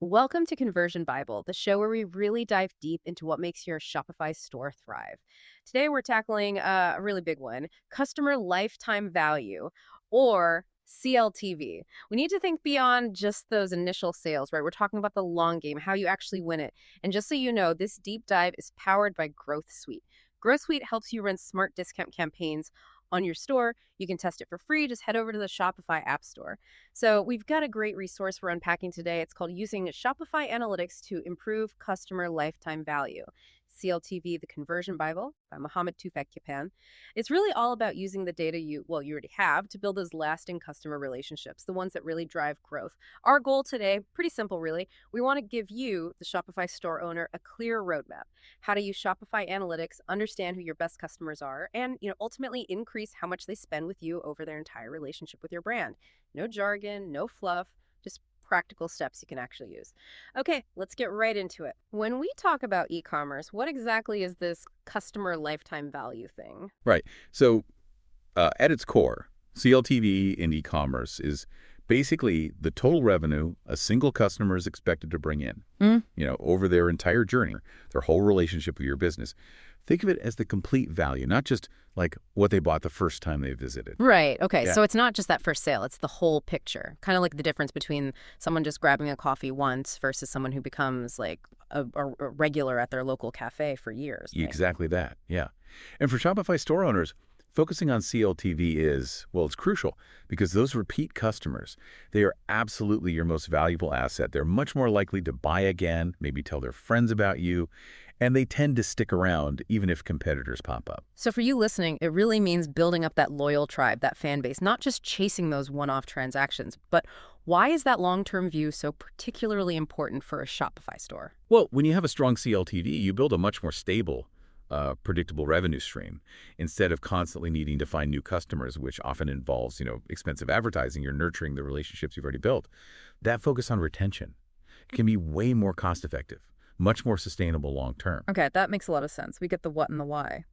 Welcome to Conversion Bible, the show where we really dive deep into what makes your Shopify store thrive. Today, we're tackling a really big one: customer lifetime value, or CLTV. We need to think beyond just those initial sales, right? We're talking about the long game, how you actually win it. And just so you know, this deep dive is powered by Growth Suite. Growth Suite helps you run smart discount campaigns on your store. You can test it for free. Just head over to the Shopify App Store. So we've got a great resource we're unpacking today. It's called Using Shopify Analytics to Improve Customer Lifetime Value. CLTV, the Conversion Bible by Mohammed Tufekcipan. It's really all about using the data you already have to build those lasting customer relationships, the ones that really drive growth. Our goal today, pretty simple really. We want to give you, the Shopify store owner, a clear roadmap: how to use Shopify Analytics, understand who your best customers are, and ultimately increase how much they spend with you over their entire relationship with your brand. No jargon, no fluff, just practical steps you can actually use. Okay, let's get right into it. When we talk about e-commerce, what exactly is this customer lifetime value thing? Right. So at its core, CLTV in e-commerce is basically the total revenue a single customer is expected to bring in, Mm. over their entire journey, their whole relationship with your business. Think of it as the complete value, not just like what they bought the first time they visited. Right. Okay. Yeah, So it's not just that first sale, it's the whole picture. Kind of like the difference between someone just grabbing a coffee once versus someone who becomes like a regular at their local cafe for years, right? exactly that. Yeah. And for Shopify store owners, focusing on CLTV is, well, it's crucial because those repeat customers, they are absolutely your most valuable asset. They're much more likely to buy again, maybe tell their friends about you, and they tend to stick around even if competitors pop up. So for you listening, it really means building up that loyal tribe, that fan base, not just chasing those one-off transactions. But why is that long-term view so particularly important for a Shopify store? Well, when you have a strong CLTV, you build a much more stable, predictable revenue stream instead of constantly needing to find new customers, which often involves, expensive advertising. You're nurturing the relationships you've already built. That focus on retention can be way more cost effective, much more sustainable long term. Okay, that makes a lot of sense. We get the what and the why.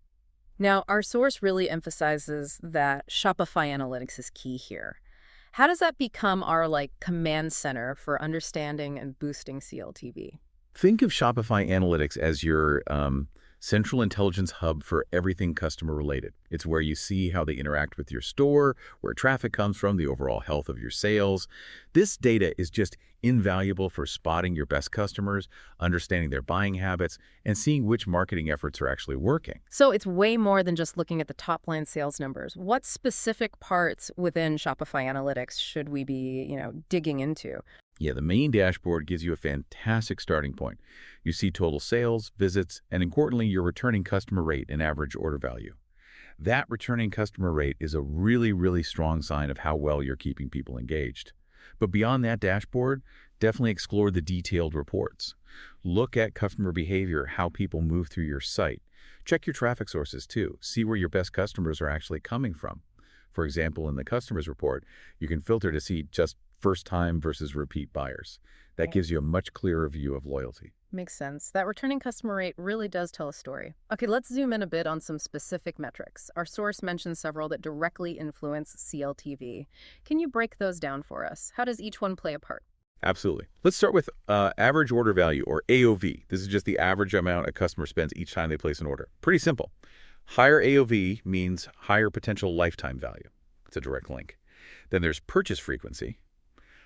Now, our source really emphasizes that Shopify Analytics is key here. How does that become our command center for understanding and boosting CLTV? Think of Shopify Analytics as your central intelligence hub for everything customer related. It's where you see how they interact with your store, where traffic comes from, the overall health of your sales. This data is just invaluable for spotting your best customers, understanding their buying habits, and seeing which marketing efforts are actually working. So it's way more than just looking at the top line sales numbers. What specific parts within Shopify Analytics should we be, digging into? Yeah, the main dashboard gives you a fantastic starting point. You see total sales, visits, and importantly, your returning customer rate and average order value. That returning customer rate is a really, really strong sign of how well you're keeping people engaged. But beyond that dashboard, definitely explore the detailed reports. Look at customer behavior, how people move through your site. Check your traffic sources too. See where your best customers are actually coming from. For example, in the customers report, you can filter to see just first-time versus repeat buyers. That gives you a much clearer view of loyalty. Makes sense. That returning customer rate really does tell a story. Okay, let's zoom in a bit on some specific metrics. Our source mentions several that directly influence CLTV. Can you break those down for us? How does each one play a part? Absolutely. Let's start with average order value, or AOV. This is just the average amount a customer spends each time they place an order. Pretty simple. Higher AOV means higher potential lifetime value. It's a direct link. Then there's purchase frequency.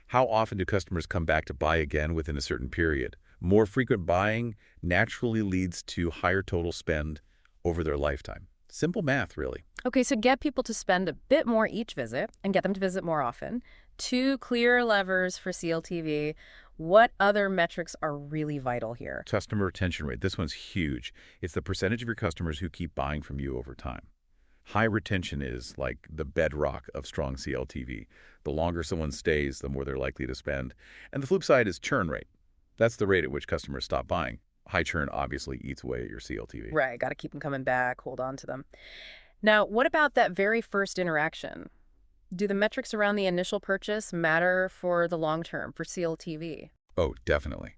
How often do customers come back to buy again within a certain period? More frequent buying naturally leads to higher total spend over their lifetime. Simple math, really. Okay, so get people to spend a bit more each visit and get them to visit more often. Two clear levers for CLTV. What other metrics are really vital here? Customer retention rate. This one's huge. It's the percentage of your customers who keep buying from you over time. High retention is like the bedrock of strong CLTV. The longer someone stays, the more they're likely to spend. And the flip side is churn rate. That's the rate at which customers stop buying. High churn obviously eats away at your CLTV. Right, got to keep them coming back, hold on to them. Now, what about that very first interaction? Do the metrics around the initial purchase matter for the long term, for CLTV? Oh, definitely.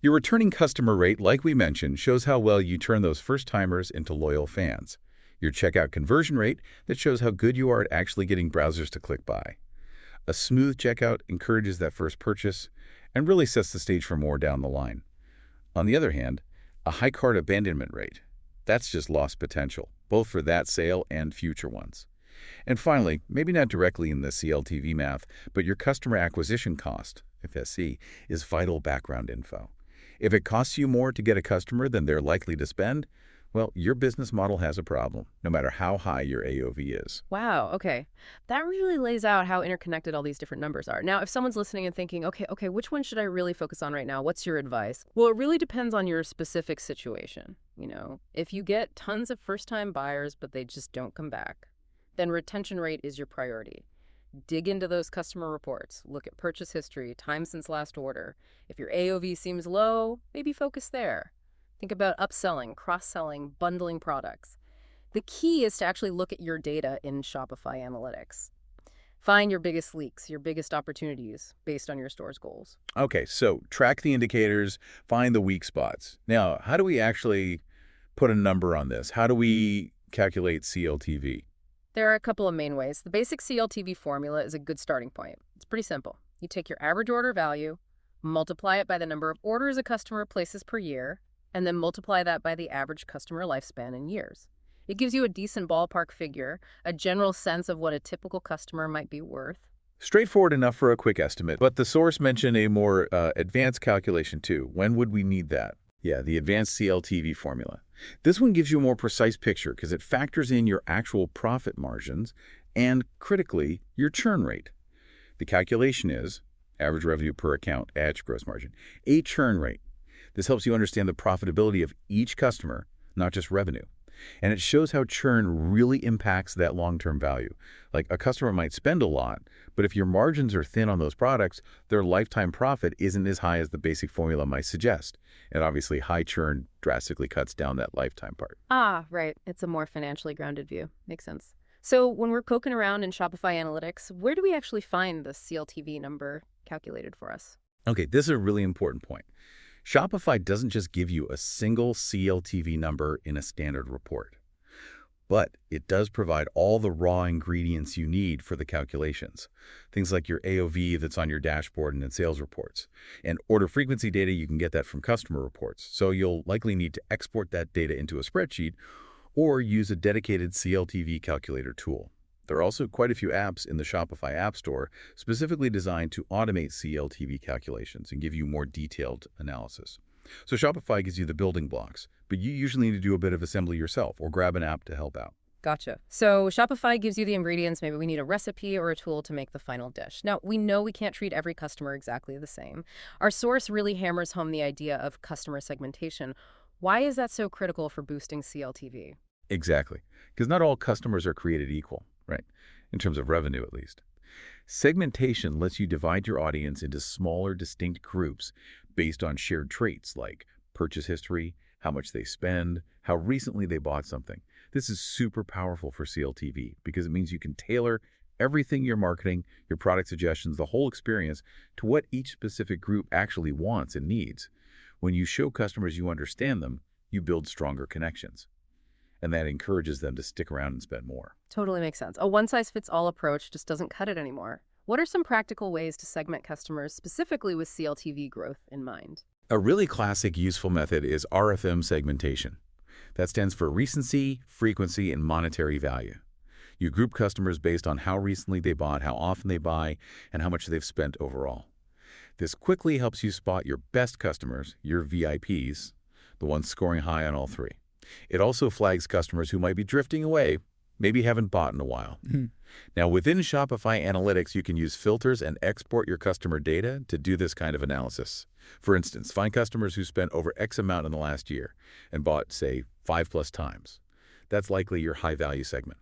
Your returning customer rate, like we mentioned, shows how well you turn those first-timers into loyal fans. Your checkout conversion rate, that shows how good you are at actually getting browsers to click buy. A smooth checkout encourages that first purchase, and really sets the stage for more down the line. On the other hand, a high cart abandonment rate, that's just lost potential, both for that sale and future ones. And finally, maybe not directly in the CLTV math, but your customer acquisition cost, FSC, is vital background info. If it costs you more to get a customer than they're likely to spend, well, your business model has a problem, no matter how high your AOV is. Wow, okay. That really lays out how interconnected all these different numbers are. Now, if someone's listening and thinking, okay, which one should I really focus on right now? What's your advice? Well, it really depends on your specific situation. If you get tons of first-time buyers, but they just don't come back, then retention rate is your priority. Dig into those customer reports. Look at purchase history, time since last order. If your AOV seems low, maybe focus there. Think about upselling, cross-selling, bundling products. The key is to actually look at your data in Shopify Analytics. Find your biggest leaks, your biggest opportunities based on your store's goals. Okay, so track the indicators, find the weak spots. Now, how do we actually put a number on this? How do we calculate CLTV? There are a couple of main ways. The basic CLTV formula is a good starting point. It's pretty simple. You take your average order value, multiply it by the number of orders a customer places per year, and then multiply that by the average customer lifespan in years. It gives you a decent ballpark figure, a general sense of what a typical customer might be worth. Straightforward enough for a quick estimate, but the source mentioned a more advanced calculation too. When would we need that? Yeah, the advanced CLTV formula. This one gives you a more precise picture because it factors in your actual profit margins and, critically, your churn rate. The calculation is average revenue per account, ACH gross margin, a churn rate. This helps you understand the profitability of each customer, not just revenue. And it shows how churn really impacts that long-term value. Like a customer might spend a lot, but if your margins are thin on those products, their lifetime profit isn't as high as the basic formula might suggest. And obviously, high churn drastically cuts down that lifetime part. Ah, right. It's a more financially grounded view. Makes sense. So when we're poking around in Shopify Analytics, where do we actually find the CLTV number calculated for us? Okay, this is a really important point. Shopify doesn't just give you a single CLTV number in a standard report, but it does provide all the raw ingredients you need for the calculations. Things like your AOV that's on your dashboard and in sales reports. And order frequency data, you can get that from customer reports. So you'll likely need to export that data into a spreadsheet or use a dedicated CLTV calculator tool. There are also quite a few apps in the Shopify App Store specifically designed to automate CLTV calculations and give you more detailed analysis. So Shopify gives you the building blocks, but you usually need to do a bit of assembly yourself or grab an app to help out. Gotcha. So Shopify gives you the ingredients. Maybe we need a recipe or a tool to make the final dish. Now, we know we can't treat every customer exactly the same. Our source really hammers home the idea of customer segmentation. Why is that so critical for boosting CLTV? Exactly, because not all customers are created equal, right? In terms of revenue, at least. Segmentation lets you divide your audience into smaller, distinct groups based on shared traits like purchase history, how much they spend, how recently they bought something. This is super powerful for CLTV because it means you can tailor everything you're marketing, your product suggestions, the whole experience to what each specific group actually wants and needs. When you show customers you understand them, you build stronger connections. And that encourages them to stick around and spend more. Totally makes sense. A one-size-fits-all approach just doesn't cut it anymore. What are some practical ways to segment customers specifically with CLTV growth in mind? A really classic useful method is RFM segmentation. That stands for recency, frequency, and monetary value. You group customers based on how recently they bought, how often they buy, and how much they've spent overall. This quickly helps you spot your best customers, your VIPs, the ones scoring high on all three. It also flags customers who might be drifting away, maybe haven't bought in a while. Now, within Shopify Analytics, you can use filters and export your customer data to do this kind of analysis. For instance, find customers who spent over X amount in the last year and bought, say, 5+ times. That's likely your high-value segment.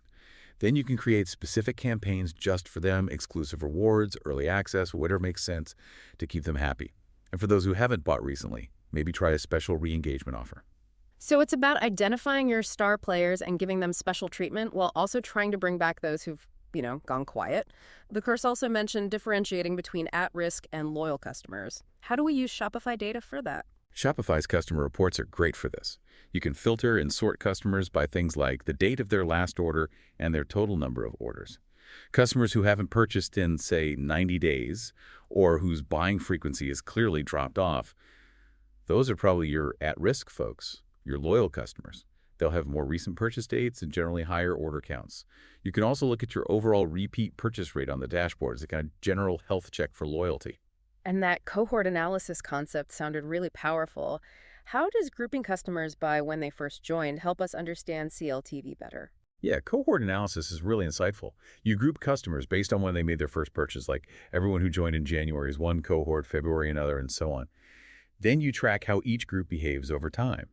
Then you can create specific campaigns just for them, exclusive rewards, early access, whatever makes sense to keep them happy. And for those who haven't bought recently, maybe try a special re-engagement offer. So it's about identifying your star players and giving them special treatment while also trying to bring back those who've, gone quiet. The course also mentioned differentiating between at-risk and loyal customers. How do we use Shopify data for that? Shopify's customer reports are great for this. You can filter and sort customers by things like the date of their last order and their total number of orders. Customers who haven't purchased in, say, 90 days or whose buying frequency has clearly dropped off, those are probably your at-risk folks, your loyal customers. They'll have more recent purchase dates and generally higher order counts. You can also look at your overall repeat purchase rate on the dashboard as a kind of general health check for loyalty. And that cohort analysis concept sounded really powerful. How does grouping customers by when they first joined help us understand CLTV better? Yeah, cohort analysis is really insightful. You group customers based on when they made their first purchase, like everyone who joined in January is one cohort, February another, and so on. Then you track how each group behaves over time.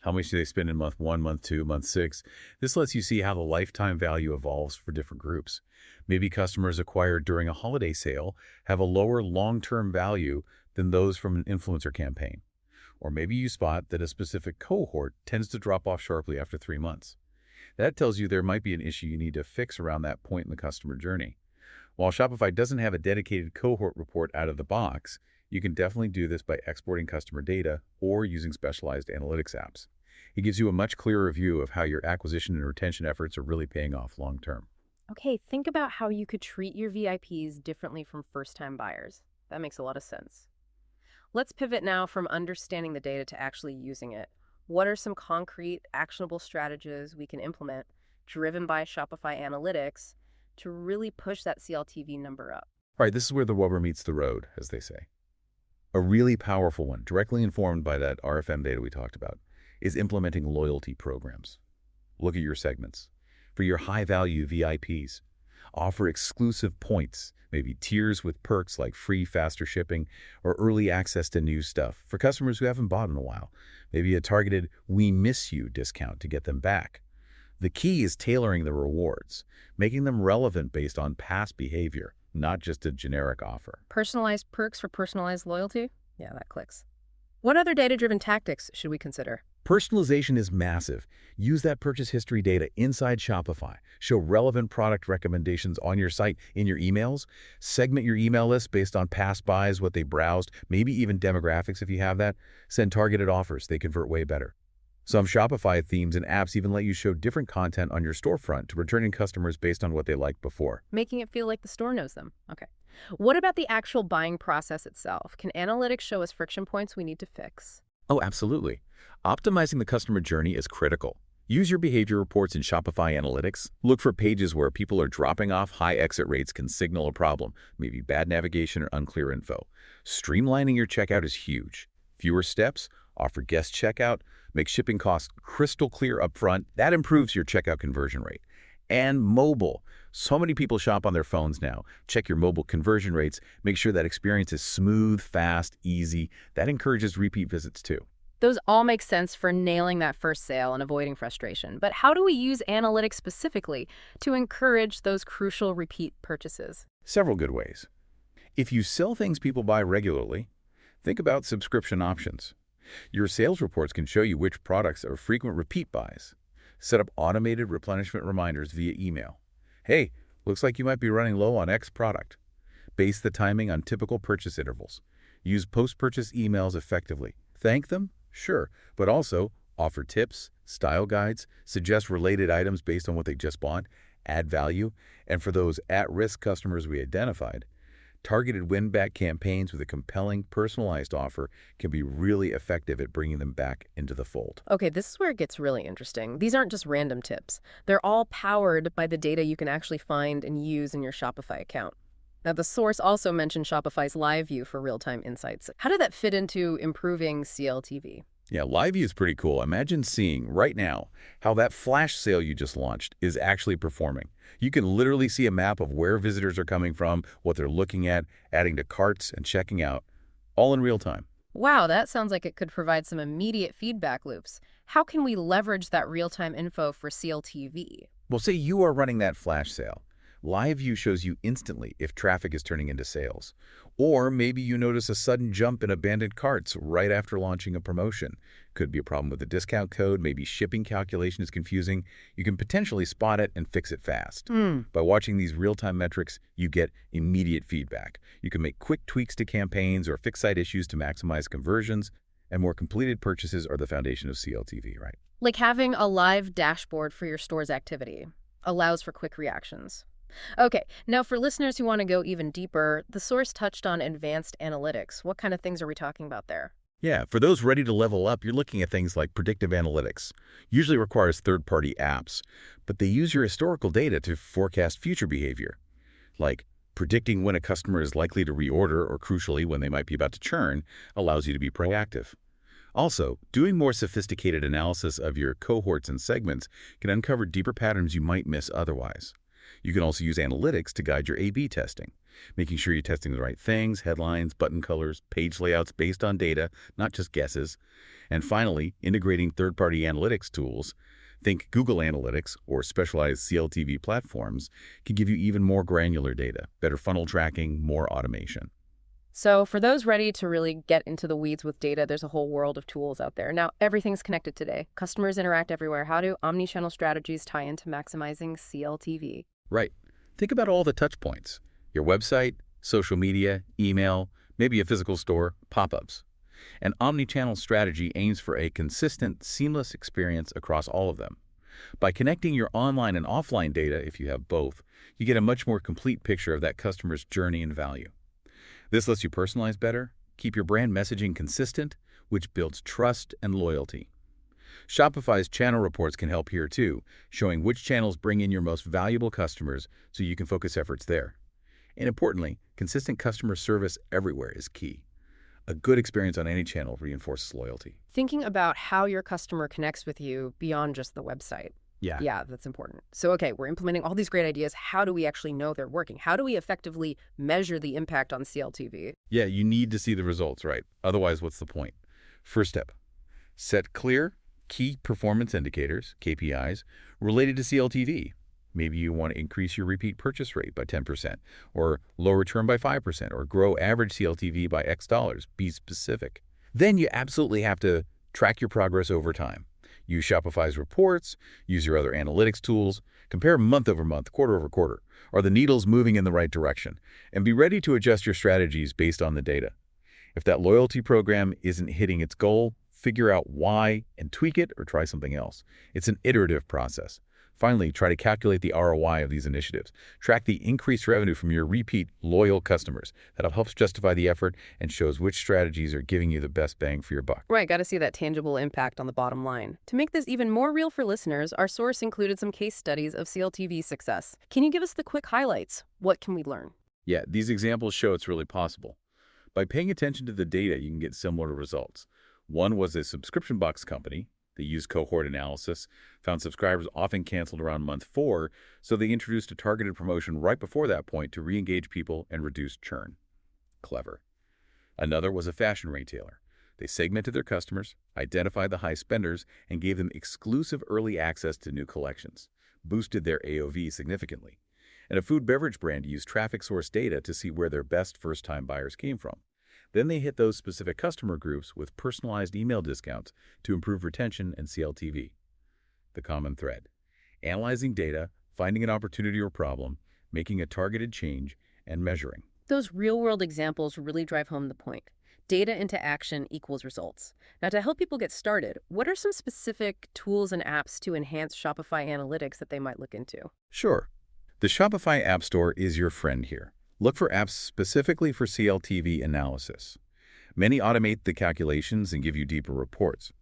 How much do they spend in month 1, month 2, month 6? This lets you see how the lifetime value evolves for different groups. Maybe customers acquired during a holiday sale have a lower long-term value than those from an influencer campaign. Or maybe you spot that a specific cohort tends to drop off sharply after 3 months. That tells you there might be an issue you need to fix around that point in the customer journey. While Shopify doesn't have a dedicated cohort report out of the box, you can definitely do this by exporting customer data or using specialized analytics apps. It gives you a much clearer view of how your acquisition and retention efforts are really paying off long term. Okay, think about how you could treat your VIPs differently from first-time buyers. That makes a lot of sense. Let's pivot now from understanding the data to actually using it. What are some concrete, actionable strategies we can implement, driven by Shopify Analytics, to really push that CLTV number up? All right, this is where the rubber meets the road, as they say. A really powerful one, directly informed by that RFM data we talked about, is implementing loyalty programs. Look at your segments. For your high-value VIPs, offer exclusive points, maybe tiers with perks like free faster shipping or early access to new stuff for customers who haven't bought in a while. Maybe a targeted "We Miss You" discount to get them back. The key is tailoring the rewards, making them relevant based on past behavior, not just a generic offer. Personalized perks for personalized loyalty? Yeah, that clicks. What other data-driven tactics should we consider? Personalization is massive. Use that purchase history data inside Shopify. Show relevant product recommendations on your site in your emails. Segment your email list based on past buys, what they browsed, maybe even demographics if you have that. Send targeted offers. They convert way better. Some Shopify themes and apps even let you show different content on your storefront to returning customers based on what they liked before. Making it feel like the store knows them. Okay. What about the actual buying process itself? Can analytics show us friction points we need to fix? Oh, absolutely. Optimizing the customer journey is critical. Use your behavior reports in Shopify Analytics. Look for pages where people are dropping off. High exit rates can signal a problem, maybe bad navigation or unclear info. Streamlining your checkout is huge. Fewer steps, offer guest checkout, make shipping costs crystal clear up front. That improves your checkout conversion rate. And mobile. So many people shop on their phones now. Check your mobile conversion rates. Make sure that experience is smooth, fast, easy. That encourages repeat visits too. Those all make sense for nailing that first sale and avoiding frustration. But how do we use analytics specifically to encourage those crucial repeat purchases? Several good ways. If you sell things people buy regularly, think about subscription options. Your sales reports can show you which products are frequent repeat buys. Set up automated replenishment reminders via email. Hey, looks like you might be running low on X product. Base the timing on typical purchase intervals. Use post-purchase emails effectively. Thank them? Sure, but also offer tips, style guides, suggest related items based on what they just bought, add value, and for those at-risk customers we identified, targeted win-back campaigns with a compelling, personalized offer can be really effective at bringing them back into the fold. Okay, this is where it gets really interesting. These aren't just random tips. They're all powered by the data you can actually find and use in your Shopify account. Now, the source also mentioned Shopify's Live View for real-time insights. How did that fit into improving CLTV? Yeah, Live View is pretty cool. Imagine seeing right now how that flash sale you just launched is actually performing. You can literally see a map of where visitors are coming from, what they're looking at, adding to carts, and checking out, all in real time. Wow, that sounds like it could provide some immediate feedback loops. How can we leverage that real-time info for CLTV? Well, say you are running that flash sale. Live View shows you instantly if traffic is turning into sales. Or maybe you notice a sudden jump in abandoned carts right after launching a promotion. Could be a problem with the discount code, maybe shipping calculation is confusing. You can potentially spot it and fix it fast. By watching these real-time metrics, you get immediate feedback. You can make quick tweaks to campaigns or fix site issues to maximize conversions, and more completed purchases are the foundation of CLTV, right? Like having a live dashboard for your store's activity allows for quick reactions. Okay, now for listeners who want to go even deeper, the source touched on advanced analytics. What kind of things are we talking about there? Yeah, for those ready to level up, you're looking at things like predictive analytics. Usually requires third-party apps, but they use your historical data to forecast future behavior, like predicting when a customer is likely to reorder or, crucially, when they might be about to churn, allows you to be proactive. Also, doing more sophisticated analysis of your cohorts and segments can uncover deeper patterns you might miss otherwise. You can also use analytics to guide your A/B testing, making sure you're testing the right things, headlines, button colors, page layouts based on data, not just guesses. And finally, integrating third-party analytics tools, think Google Analytics or specialized CLTV platforms, can give you even more granular data, better funnel tracking, more automation. So, for those ready to really get into the weeds with data, there's a whole world of tools out there. Now, everything's connected today. Customers interact everywhere. How do omnichannel strategies tie into maximizing CLTV? Right. Think about all the touch points. Your website, social media, email, maybe a physical store, pop-ups. An omnichannel strategy aims for a consistent, seamless experience across all of them. By connecting your online and offline data, if you have both, you get a much more complete picture of that customer's journey and value. This lets you personalize better, keep your brand messaging consistent, which builds trust and loyalty. Shopify's channel reports can help here too, showing which channels bring in your most valuable customers so you can focus efforts there. And importantly, consistent customer service everywhere is key. A good experience on any channel reinforces loyalty. Thinking about how your customer connects with you beyond just the website. Yeah. Yeah, that's important. So, okay, we're implementing all these great ideas. How do we actually know they're working? How do we effectively measure the impact on CLTV? Yeah, you need to see the results, right? Otherwise, what's the point? First step, set clear, key performance indicators, KPIs, related to CLTV. Maybe you want to increase your repeat purchase rate by 10%, or lower churn by 5%, or grow average CLTV by X dollars. Be specific. Then you absolutely have to track your progress over time. Use Shopify's reports, use your other analytics tools, compare month over month, quarter over quarter. Are the needles moving in the right direction? And be ready to adjust your strategies based on the data. If that loyalty program isn't hitting its goal, figure out why and tweak it or try something else. It's an iterative process. Finally, try to calculate the ROI of these initiatives. Track the increased revenue from your repeat, loyal customers. That helps justify the effort and shows which strategies are giving you the best bang for your buck. Right, got to see that tangible impact on the bottom line. To make this even more real for listeners, our source included some case studies of CLTV success. Can you give us the quick highlights? What can we learn? Yeah, these examples show it's really possible. By paying attention to the data, you can get similar results. One was a subscription box company. They used cohort analysis, found subscribers often canceled around month 4, so they introduced a targeted promotion right before that point to re-engage people and reduce churn. Clever. Another was a fashion retailer. They segmented their customers, identified the high spenders, and gave them exclusive early access to new collections, boosted their AOV significantly. And a food beverage brand used traffic source data to see where their best first-time buyers came from. Then they hit those specific customer groups with personalized email discounts to improve retention and CLTV. The common thread: analyzing data, finding an opportunity or problem, making a targeted change, and measuring. Those real-world examples really drive home the point. Data into action equals results. Now, to help people get started, what are some specific tools and apps to enhance Shopify Analytics that they might look into? Sure. The Shopify App Store is your friend here. Look for apps specifically for CLTV analysis. Many automate the calculations and give you deeper reports.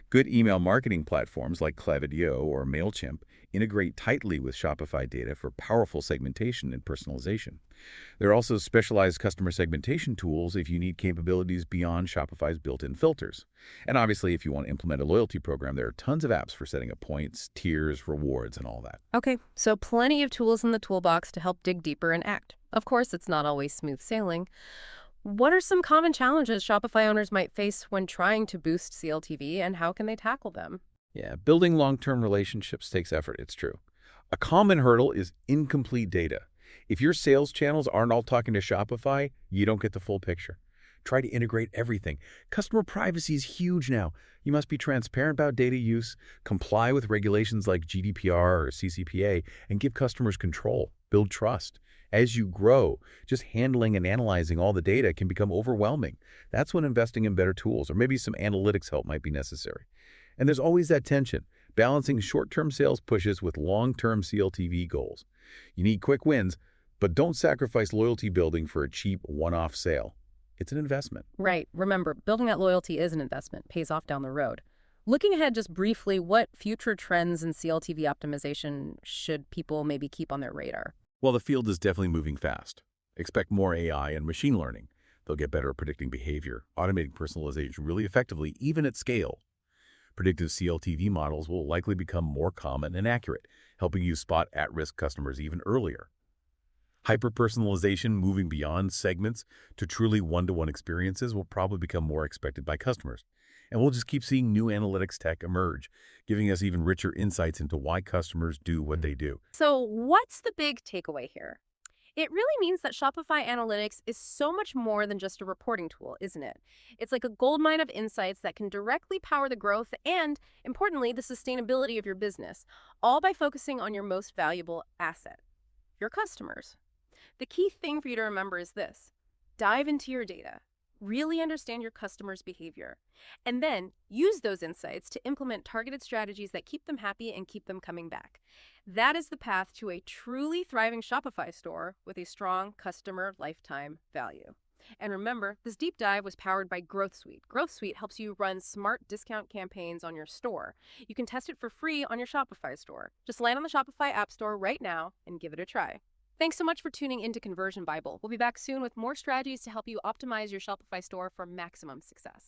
Good email marketing platforms like Klaviyo or MailChimp integrate tightly with Shopify data for powerful segmentation and personalization. There are also specialized customer segmentation tools if you need capabilities beyond Shopify's built-in filters. And obviously, if you want to implement a loyalty program, there are tons of apps for setting up points, tiers, rewards, and all that. Okay, so plenty of tools in the toolbox to help dig deeper and act. Of course, it's not always smooth sailing. What are some common challenges Shopify owners might face when trying to boost CLTV, and how can they tackle them? Yeah, building long-term relationships takes effort, it's true. A common hurdle is incomplete data. If your sales channels aren't all talking to Shopify, you don't get the full picture. Try to integrate everything. Customer privacy is huge now. You must be transparent about data use, comply with regulations like GDPR or CCPA, and give customers control. Build trust. As you grow, just handling and analyzing all the data can become overwhelming. That's when investing in better tools or maybe some analytics help might be necessary. And there's always that tension, balancing short-term sales pushes with long-term CLTV goals. You need quick wins, but don't sacrifice loyalty building for a cheap one-off sale. It's an investment. Right. Remember, building that loyalty is an investment, pays off down the road. Looking ahead just briefly, what future trends in CLTV optimization should people maybe keep on their radar? Well, the field is definitely moving fast. Expect more AI and machine learning. They'll get better at predicting behavior, automating personalization really effectively, even at scale. Predictive CLTV models will likely become more common and accurate, helping you spot at-risk customers even earlier. Hyper-personalization, moving beyond segments to truly one-to-one experiences, will probably become more expected by customers. And we'll just keep seeing new analytics tech emerge, giving us even richer insights into why customers do what they do. So, what's the big takeaway here? It really means that Shopify Analytics is so much more than just a reporting tool, isn't it? It's like a goldmine of insights that can directly power the growth and, importantly, the sustainability of your business, all by focusing on your most valuable asset, your customers. The key thing for you to remember is this: dive into your data, really understand your customers' behavior, and then use those insights to implement targeted strategies that keep them happy and keep them coming back. That is the path to a truly thriving Shopify store with a strong customer lifetime value. And remember, this deep dive was powered by Growth Suite. Growth Suite helps you run smart discount campaigns on your store. You can test it for free on your Shopify store. Just land on the Shopify App Store right now and give it a try. Thanks so much for tuning into Conversion Bible. We'll be back soon with more strategies to help you optimize your Shopify store for maximum success.